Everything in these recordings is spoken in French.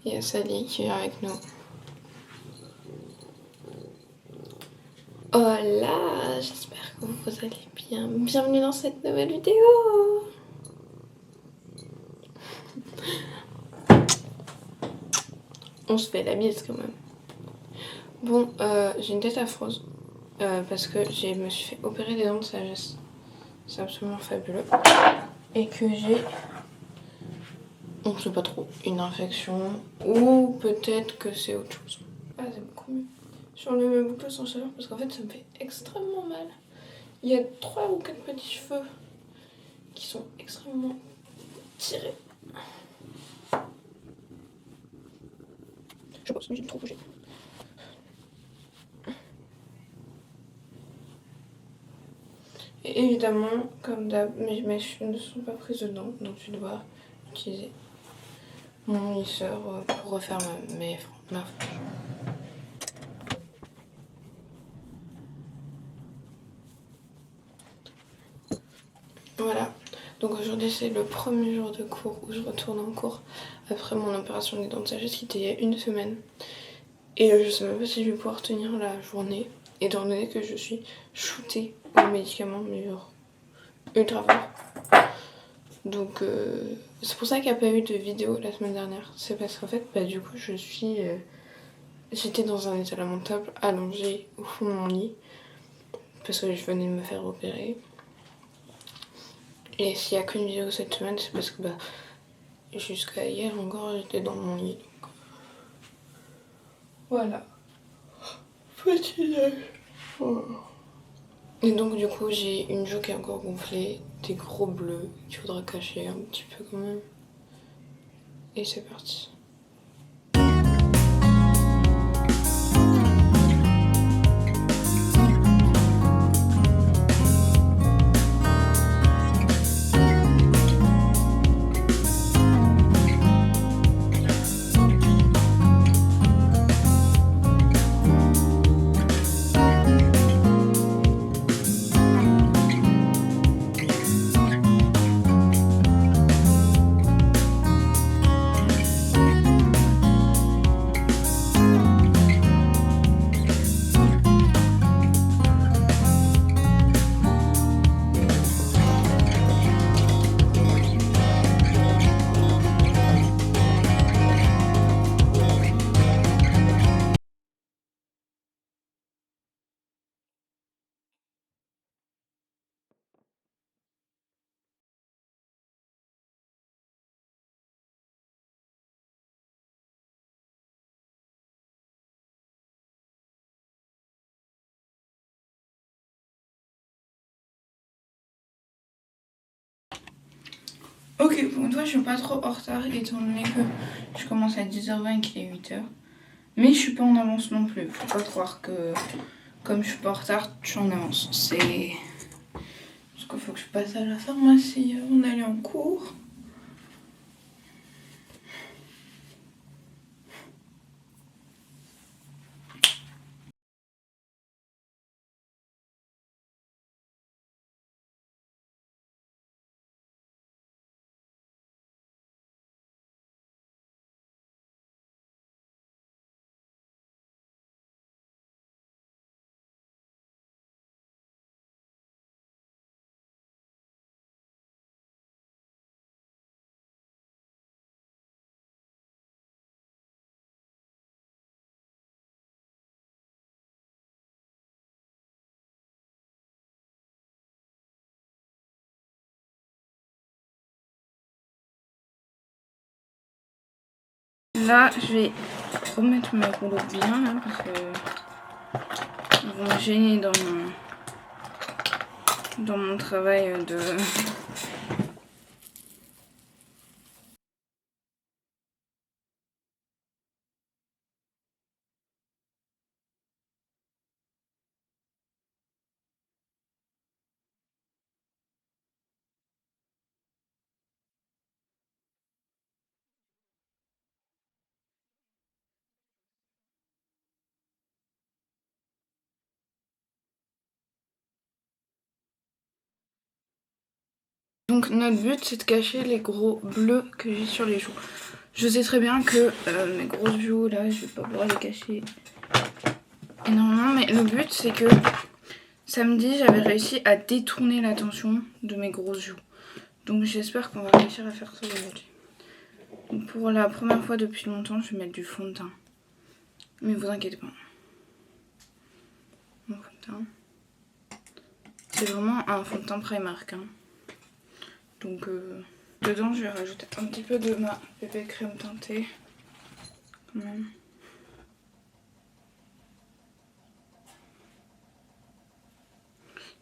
Il y a Sally qui est avec nous. Hola, j'espère que vous allez bien. Bienvenue dans cette nouvelle vidéo. On se fait la bise quand même. Bon, j'ai une tête affreuse parce que je me suis fait opérer des dents de sagesse. C'est absolument fabuleux. Et que j'ai, on ne sait pas trop, une infection ou peut-être que c'est autre chose. Ah, c'est beaucoup mieux. Je enlève mes boucles sans chaleur parce qu'en fait ça me fait extrêmement mal. Il y a 3 ou 4 petits cheveux qui sont extrêmement tirés. Je pense que j'ai trop bougé. Et évidemment, comme d'hab, mes cheveux ne sont pas prises dedans, donc je dois utiliser mon lisseur pour refaire ma frange. Voilà, donc aujourd'hui c'est le premier jour de cours où je retourne en cours après mon opération des dents de sagesse qui était il y a 1 semaine. Et je sais même pas si je vais pouvoir tenir la journée, étant donné que je suis shootée aux médicaments, mais genre ultra fort. Donc c'est pour ça qu'il n'y a pas eu de vidéo la semaine dernière. C'est parce qu'en fait, du coup, j'étais dans un état lamentable, allongée au fond de mon lit, parce que je venais de me faire opérer. Et s'il n'y a qu'une vidéo cette semaine, c'est parce que jusqu'à hier encore, j'étais dans mon lit. Donc, voilà. Fatiguée. Oh. Et donc du coup, j'ai une joue qui est encore gonflée, des gros bleus qu'il faudra cacher un petit peu quand même. Et c'est parti. Ok, pour une fois, je suis pas trop en retard, étant donné que je commence à 10h20 et qu'il est 8h. Mais je suis pas en avance non plus. Faut pas croire que, comme je suis pas en retard, je suis en avance. C'est parce qu'il faut que je passe à la pharmacie avant d'aller en cours. Là, je vais remettre mes rouleaux bien là, parce que ils vont me gêner dans mon travail de... Donc notre but c'est de cacher les gros bleus que j'ai sur les joues. Je sais très bien que mes grosses joues là, je vais pas pouvoir les cacher énormément, mais le but c'est que samedi j'avais réussi à détourner l'attention de mes grosses joues. Donc j'espère qu'on va réussir à faire ça aujourd'hui. Donc pour la première fois depuis longtemps, je vais mettre du fond de teint. Mais vous inquiétez pas. Mon fond de teint. C'est vraiment un fond de teint Primark. Hein. Donc dedans je vais rajouter un petit peu de ma bébé crème teintée. Quand même.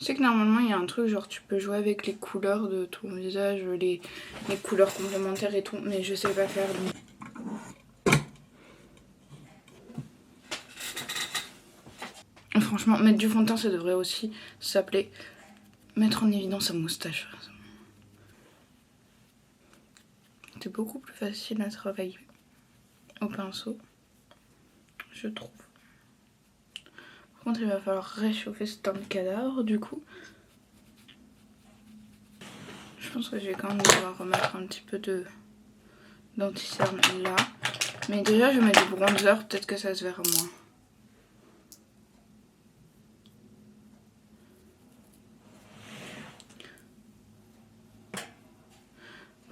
Je sais que normalement il y a un truc genre tu peux jouer avec les couleurs de ton visage, les couleurs complémentaires et tout, mais je sais pas faire donc. Franchement, mettre du fond de teint ça devrait aussi s'appeler mettre en évidence sa moustache. C'est beaucoup plus facile à travailler au pinceau, je trouve. Par contre, il va falloir réchauffer ce teint de cadavre du coup. Je pense que je vais quand même devoir remettre un petit peu d'anti-cerne là. Mais déjà, je vais mettre du bronzer, peut-être que ça se verra moins.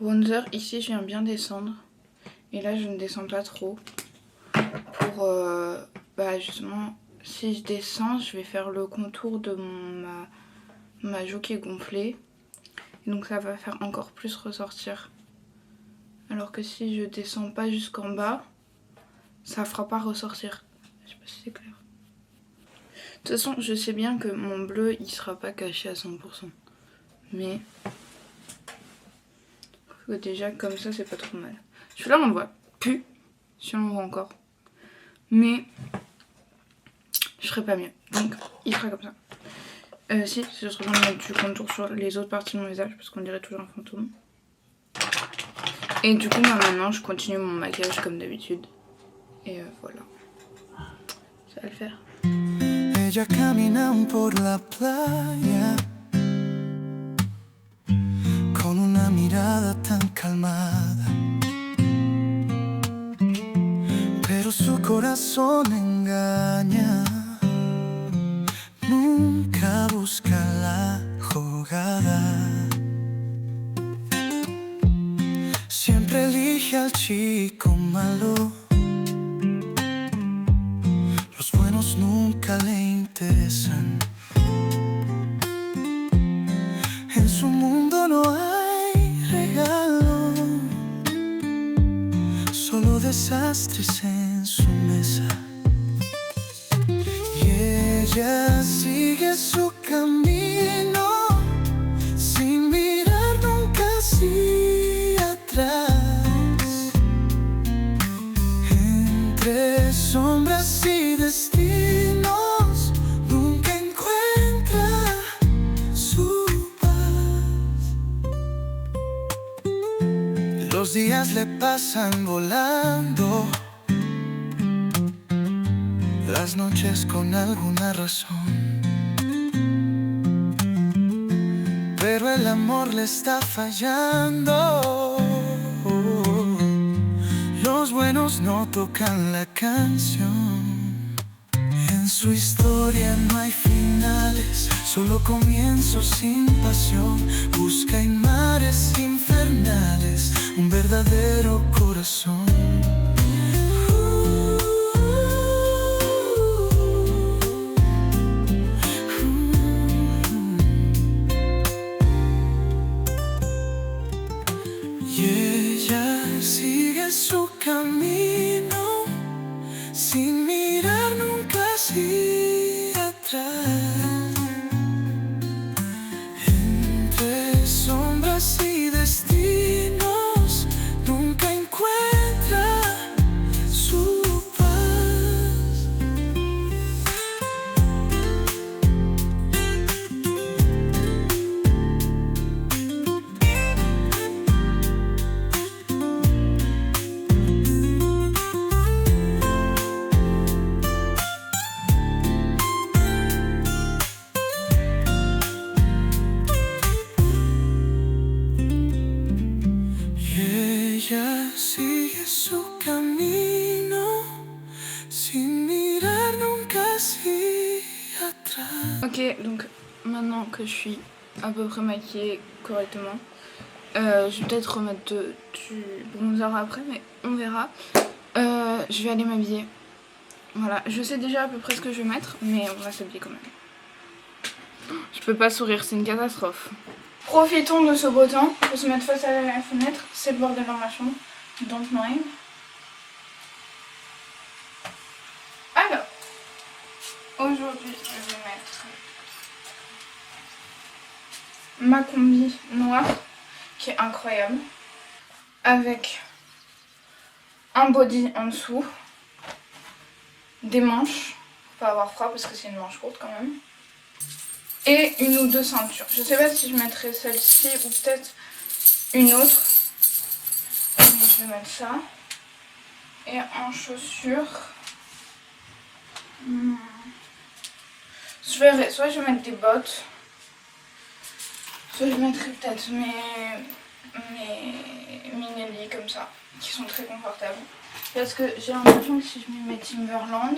Bronzer, ici, je viens bien descendre. Et là, je ne descends pas trop. Pour, justement... Si je descends, je vais faire le contour de ma joue qui est gonflée. Et donc ça va faire encore plus ressortir. Alors que si je descends pas jusqu'en bas, ça fera pas ressortir. Je sais pas si c'est clair. De toute façon, je sais bien que mon bleu, il sera pas caché à 100%. Mais déjà comme ça, c'est pas trop mal. Celui-là, on le voit plus. Celui-là, on le voit encore. Mais... je ferai pas mieux, donc il sera comme ça. Si, je serais bien de mettre du contour sur les autres parties de mon visage parce qu'on dirait toujours un fantôme. Et du coup, maintenant, je continue mon maquillage comme d'habitude. Et voilà, ça va le faire. Ellas caminan por la playa con una mirada tan calmada, pero su corazón engaña. Nunca busca la jugada. Siempre elige al chico malo. Los buenos nunca le interesan. En su mundo no hay regalo, solo desastres en su mesa. Ella sigue su camino sin mirar nunca hacia atrás. Entre sombras y destinos nunca encuentra su paz. Los días le pasan volando, las noches con alguna razón, pero el amor le está fallando. Los buenos no tocan la canción. En su historia no hay finales, solo comienzos sin pasión. Busca en mares infernales un verdadero corazón. Su camino sin mirar nunca hacia atrás. Entre sombras y destinos nunca encuentra su paz. Ok, donc maintenant que je suis à peu près maquillée correctement, je vais peut-être remettre du bronzer après, mais on verra. Je vais aller m'habiller. Voilà, je sais déjà à peu près ce que je vais mettre, mais on va s'habiller quand même. Je peux pas sourire, c'est une catastrophe. Profitons de ce beau temps pour se mettre face à la fenêtre. C'est le bordel dans ma chambre. Don't mind. Alors, aujourd'hui, je vais mettre ma combi noire, qui est incroyable, avec un body en dessous, des manches, pour pas avoir froid parce que c'est une manche courte quand même, et une ou deux ceintures. Je sais pas si je mettrai celle-ci ou peut-être une autre, mais je vais mettre ça. Et en chaussures, je verrai, soit je vais mettre des bottes, soit je mettrai peut-être mes Minelli comme ça, qui sont très confortables. Parce que j'ai l'impression que si je mets mes Timberland,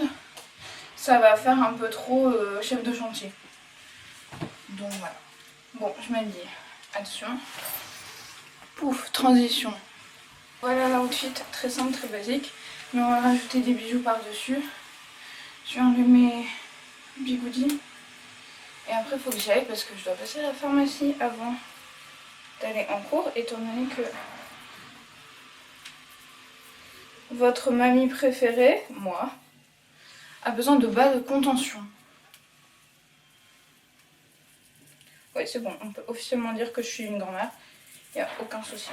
ça va faire un peu trop chef de chantier. Donc voilà. Bon, je m'habille. Attention. Pouf, transition. Voilà l'outfit, très simple, très basique. Mais on va rajouter des bijoux par-dessus. Je vais enlever mes bigoudis. Et après, il faut que j'y aille parce que je dois passer à la pharmacie avant d'aller en cours, étant donné que votre mamie préférée, moi, a besoin de bas de contention. Oui, c'est bon, on peut officiellement dire que je suis une grand-mère. Il n'y a aucun souci.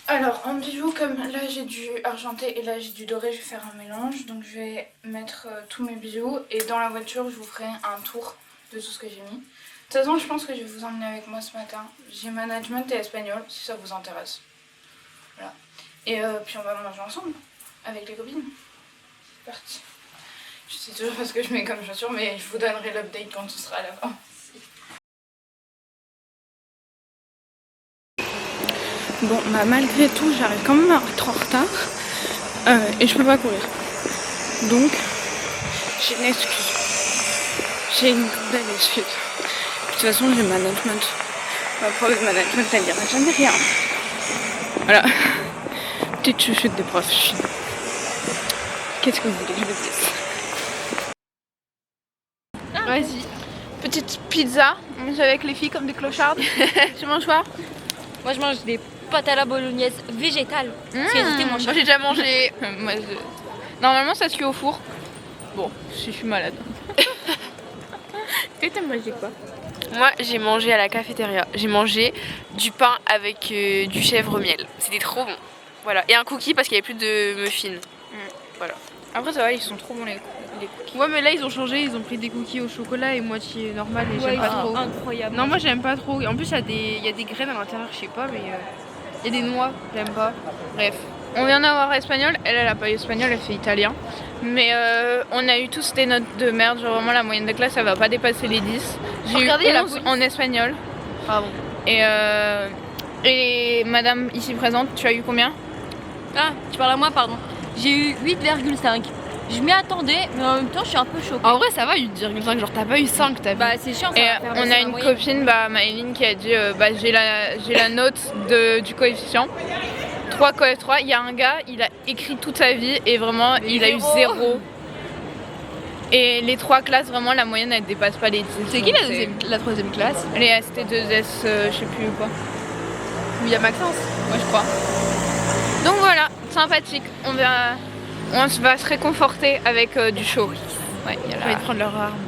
Alors, en bijoux, comme là j'ai du argenté et là j'ai du doré, je vais faire un mélange. Donc je vais mettre tous mes bijoux et dans la voiture, je vous ferai un tour de tout ce que j'ai mis. De toute façon, je pense que je vais vous emmener avec moi ce matin. J'ai management et espagnol, si ça vous intéresse. Voilà. Et puis on va manger ensemble, avec les copines. C'est parti. Je sais toujours pas ce que je mets comme chaussures, mais je vous donnerai l'update quand ce sera là-bas. Bon, bah malgré tout, j'arrive quand même à être en retard et je peux pas courir. Donc, j'ai une excuse. J'ai une belle excuse. De toute façon, j'ai management. Ma prof de management, elle dira jamais rien. Voilà. Petite chouchoute des profs. Qu'est-ce que vous voulez que je vous dise? Vas-y. Petite pizza. On mange avec les filles comme des clochardes. Tu manges quoi? Moi je mange des pâtes à la bolognaise végétales. Moi j'ai déjà mangé. Normalement ça se cuit au four. Bon, si je suis malade. Et t'as mangé quoi? Moi j'ai mangé à la cafétéria. J'ai mangé du pain avec du chèvre miel. C'était trop bon. Voilà. Et un cookie parce qu'il n'y avait plus de muffins. Voilà. Après ça va, ils sont trop bons les cookies. Ouais mais là ils ont changé, ils ont pris des cookies au chocolat et moitié normal et j'aime pas trop. Incroyable. Non moi j'aime pas trop. En plus il y a des graines à l'intérieur, je sais pas, mais il y a des noix, j'aime pas. Bref. On vient d'avoir espagnol, elle a pas eu espagnol, elle fait italien. Mais on a eu tous des notes de merde, genre vraiment la moyenne de classe elle va pas dépasser les 10. J'ai eu 11 en espagnol. Bravo. Et madame ici présente, tu as eu combien? Ah, tu parles à moi, pardon. J'ai eu 8,5. Je m'y attendais, mais en même temps je suis un peu choquée. En vrai ça va 8,5, genre t'as pas eu 5, t'as vu. Bah c'est chiant ça. Et on a une copine, Maëline, qui a dit j'ai la note du coefficient 3 coef 3. Il y a un gars, il a écrit toute sa vie et vraiment il a eu 0. Et les 3 classes, vraiment la moyenne elle dépasse pas les 10. C'est qui la troisième classe? Les ST2S, je sais plus quoi. Où il y a Maxence? Moi je crois. Donc voilà, sympathique. On va se réconforter avec du chaud. Ouais, On va prendre leur arme.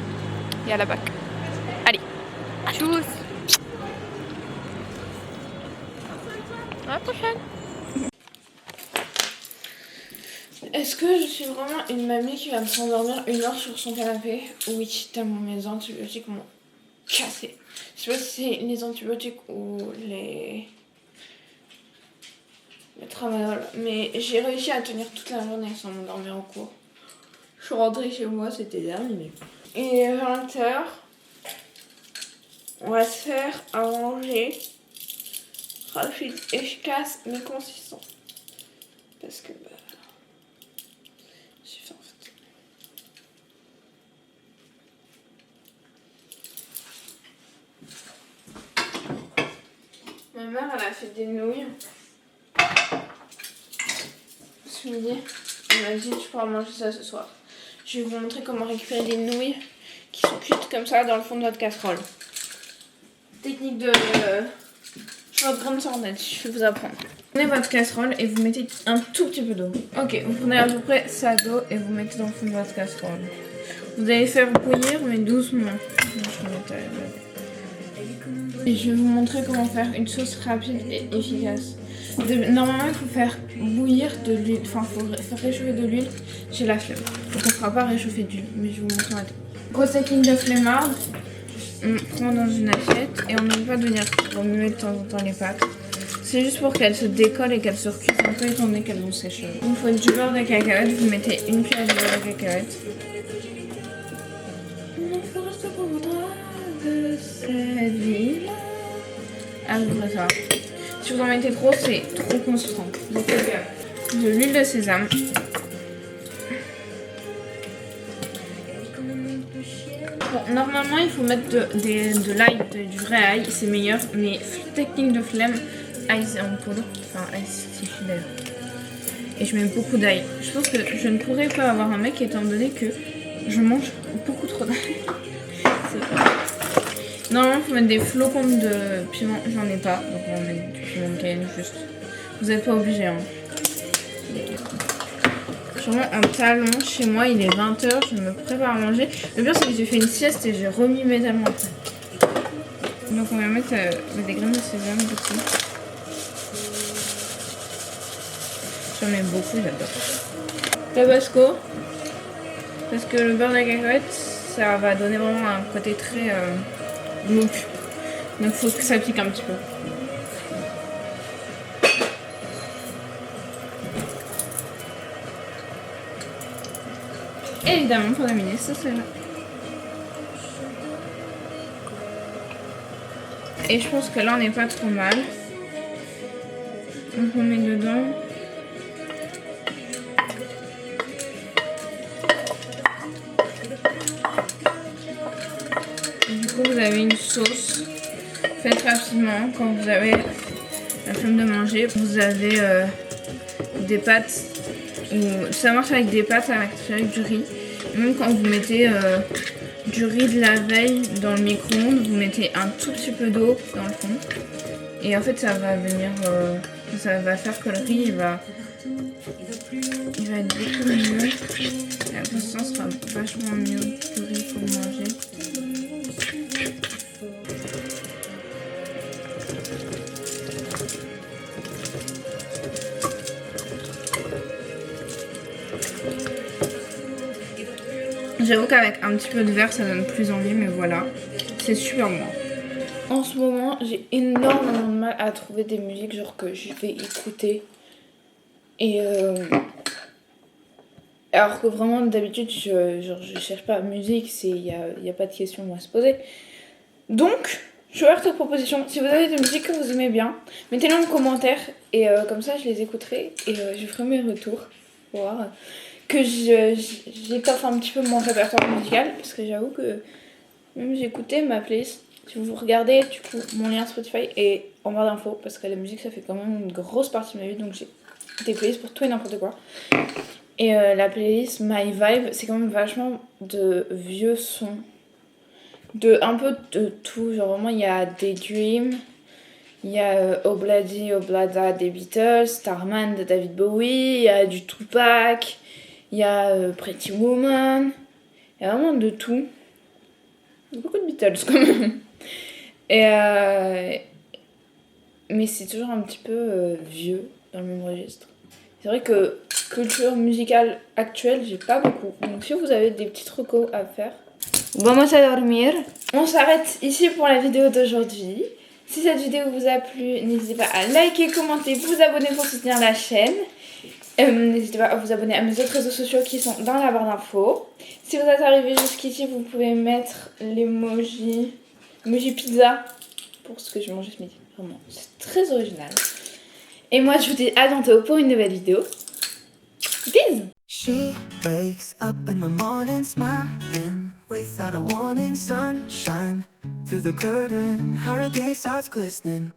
Il y a la bac. Allez. Tchuss. À la prochaine. Est-ce que je suis vraiment une mamie qui va me s'endormir 1 heure sur son canapé? Oui, tellement mes antibiotiques m'ont cassé. Je sais pas si c'est les antibiotiques ou les tramadol, mais j'ai réussi à tenir toute la journée sans m'endormir en cours. Je suis rentrée chez moi, c'était terminé. Et 20h, On va se faire à manger rapide, efficace mais consistant. Parce que j'ai faim en fait. Ma mère elle a fait des nouilles ce midi. Elle m'a dit tu pourras manger ça ce soir. Je vais vous montrer comment récupérer des nouilles qui sont cuites comme ça dans le fond de votre casserole. Technique de votre grande sornette, je vais vous apprendre. Vous prenez votre casserole et vous mettez un tout petit peu d'eau. Ok, vous prenez à peu près ça d'eau et vous mettez dans le fond de votre casserole. Vous allez faire bouillir mais doucement. Et je vais vous montrer comment faire une sauce rapide et efficace. Normalement il faut faire bouillir de l'huile, enfin il faut faire réchauffer de l'huile. J'ai la flemme, donc on ne fera pas réchauffer d'huile, mais je vais vous montrer maintenant. Grosse technique de flemmarde, on prend dans une assiette et on n'oublie pas de venir remuer de temps en temps les pâtes. C'est juste pour qu'elles se décollent et qu'elles se recuisent un peu étant donné qu'elles vont sécher. Il faut du beurre de cacahuète, vous mettez une cuillère de beurre de cacahuète. On fera ce qu'on voudra de cette ville. À peu près ça. Si vous en mettez trop, c'est trop consistant. Donc de l'huile de sésame. Bon, normalement, il faut mettre de l'ail, du vrai ail, c'est meilleur. Mais technique de flemme, ail en poudre. Enfin, ail sticky d'ailleurs. Et je mets beaucoup d'ail. Je pense que je ne pourrais pas avoir un mec étant donné que je mange beaucoup trop d'ail. Normalement, il faut mettre des flocons de piment. J'en ai pas, donc on va mettre du piment de Cayenne juste. Vous n'êtes pas obligé. Hein. Sûrement un talon, chez moi il est 20h, je me prépare à manger. Le pire c'est que j'ai fait une sieste et j'ai remis mes talons après. Donc on va mettre des graines de sésame du coup. J'en mets beaucoup, j'adore. Tabasco, parce que le beurre de cacahuète ça va donner vraiment un côté très look. Donc il faut que ça pique un petit peu. Et évidemment pour terminer, ça c'est là. Et je pense que là on n'est pas trop mal. Donc on met dedans. Et du coup vous avez une sauce. Faites rapidement quand vous avez la flemme de manger. Vous avez des pâtes. Ça marche avec des pâtes, avec du riz. Et même quand vous mettez du riz de la veille dans le micro-ondes, vous mettez un tout petit peu d'eau dans le fond. Et en fait ça va venir, ça va faire que le riz il va être beaucoup mieux. La consistance sera vachement mieux du riz pour manger. J'avoue qu'avec un petit peu de verre ça donne plus envie, mais voilà, c'est super bon. En ce moment j'ai énormément de mal à trouver des musiques genre que je vais écouter. Et alors que vraiment d'habitude je cherche pas musique, il y a pas de question à se poser. Donc je suis ouverte aux propositions. Si vous avez des musiques que vous aimez bien, mettez-les en commentaire et comme ça je les écouterai et je ferai mes retours pour voir que j'étoffe un petit peu mon répertoire musical, parce que j'avoue que même j'ai écouté ma playlist. Si vous regardez du coup mon lien Spotify est en barre d'infos, parce que la musique ça fait quand même une grosse partie de ma vie, donc j'ai des playlists pour tout et n'importe quoi. Et la playlist My Vibe, c'est quand même vachement de vieux sons, de un peu de tout, genre vraiment il y a des Dreams, il y a Obladi Oblada des Beatles, Starman de David Bowie, il y a du Tupac, il y a Pretty Woman, il y a vraiment de tout. Beaucoup de Beatles quand même. Et mais c'est toujours un petit peu vieux dans le même registre. C'est vrai que culture musicale actuelle, j'ai pas beaucoup. Donc si vous avez des petites recos à faire, vamos a dormir. On s'arrête ici pour la vidéo d'aujourd'hui. Si cette vidéo vous a plu, n'hésitez pas à liker, commenter, vous abonner pour soutenir la chaîne. N'hésitez pas à vous abonner à mes autres réseaux sociaux qui sont dans la barre d'infos. Si vous êtes arrivé jusqu'ici, vous pouvez mettre l'emoji emoji pizza pour ce que je mangeais ce midi. Vraiment, c'est très original. Et moi, je vous dis à bientôt pour une nouvelle vidéo. Bisous! She wakes up in the morning smiling, without a warning, sunshine through the curtain, her day starts glistening.